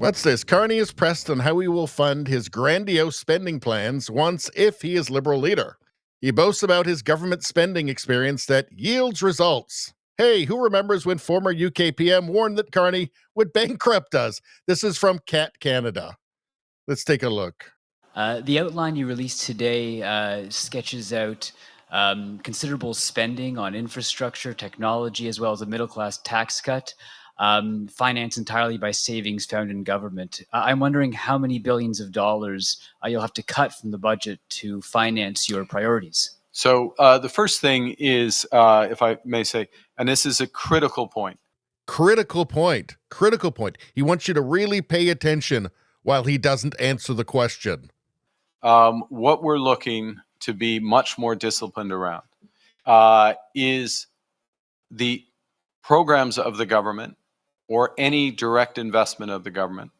What's this? Carney is pressed on how he will fund his grandiose spending plans once if he is Liberal leader. He boasts about his government spending experience that yields results. Hey, who remembers when former UK PM warned that Carney would bankrupt us? This is from Cat Canada. Let's take a look. The outline you released today sketches out considerable spending on infrastructure, technology, as well as a middle-class tax cut, financed entirely by savings found in government. I'm wondering how many billions of dollars you'll have to cut from the budget to finance your priorities. So the first thing is, if I may say, and this is a critical point. Critical point. He wants you to really pay attention while he doesn't answer the question. What we're looking to be much more disciplined around is the programs of the government or any direct investment of the government,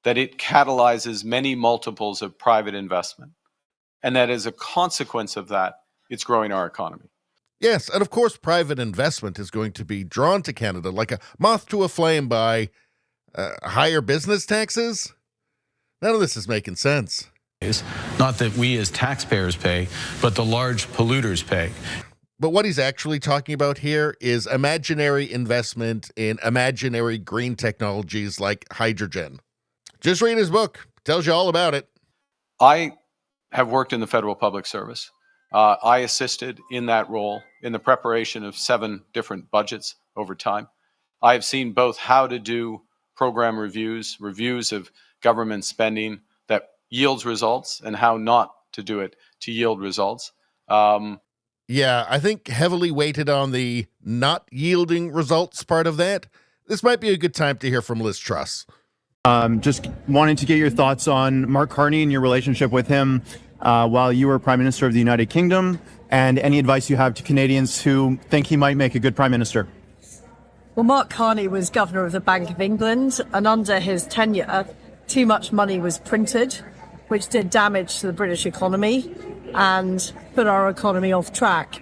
that it catalyzes many multiples of private investment. And that as a consequence of that, it's growing our economy. Yes, and of course, private investment is going to be drawn to Canada like a moth to a flame by higher business taxes. None of this is making sense. Not that we as taxpayers pay, but the large polluters pay. But what he's actually talking about here is imaginary investment in imaginary green technologies like hydrogen. Just read his book. Tells you all about it. I have worked in the federal public service. I assisted in that role in the preparation of 7 different budgets over time. I have seen both how to do program reviews of government spending that yields results, and how not to do it to yield results. Yeah, I think heavily weighted on the not yielding results part of that. This might be a good time to hear from Liz Truss. Just wanting to get your thoughts on Mark Carney and your relationship with him while you were Prime Minister of the United Kingdom, and any advice you have to Canadians who think he might make a good Prime Minister. Well, Mark Carney was Governor of the Bank of England, and under his tenure, too much money was printed, which did damage to the British economy and put our economy off track.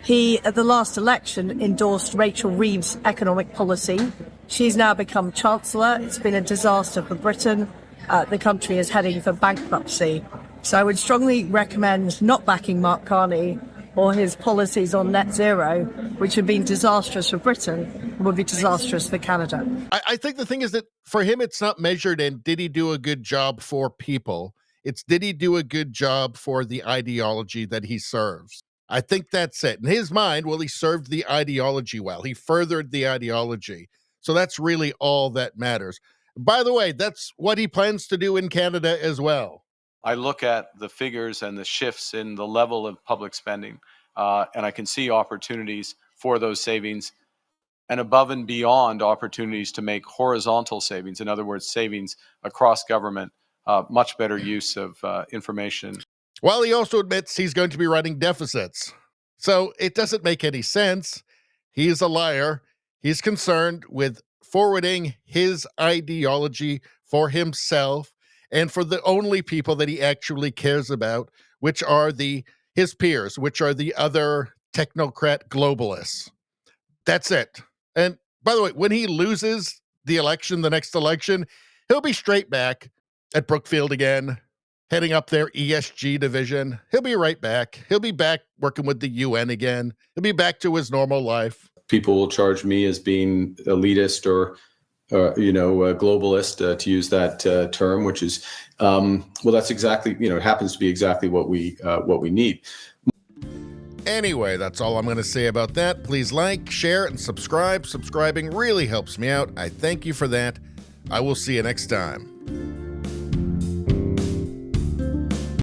He, at the last election, endorsed Rachel Reeves' economic policy. She's now become Chancellor. It's been a disaster for Britain. The country is heading for bankruptcy. So I would strongly recommend not backing Mark Carney or his policies on net zero, which have been disastrous for Britain and would be disastrous for Canada. I think the thing is that for him, it's not measured in did he do a good job for people? It's did he do a good job for the ideology that he serves? I think that's it. In his mind, well, he served the ideology well. He furthered the ideology. So that's really all that matters. By the way, that's what he plans to do in Canada as well. I look at the figures and the shifts in the level of public spending, and I can see opportunities for those savings, and above and beyond opportunities to make horizontal savings, in other words, savings across government, much better use of information. While he also admits he's going to be running deficits. So it doesn't make any sense. He's a liar. He's concerned with forwarding his ideology for himself and for the only people that he actually cares about, which are his peers, which are the other technocrat globalists. That's it. And by the way, when he loses the next election, he'll be straight back at Brookfield again, heading up their ESG division. He'll be right back. He'll be back working with the UN again. He'll be back to his normal life. People will charge me as being elitist or a globalist, to use that term, which is, well, that's exactly, it happens to be exactly what we need. Anyway, that's all I'm going to say about that. Please like, share, and subscribe. Subscribing really helps me out. I thank you for that. I will see you next time.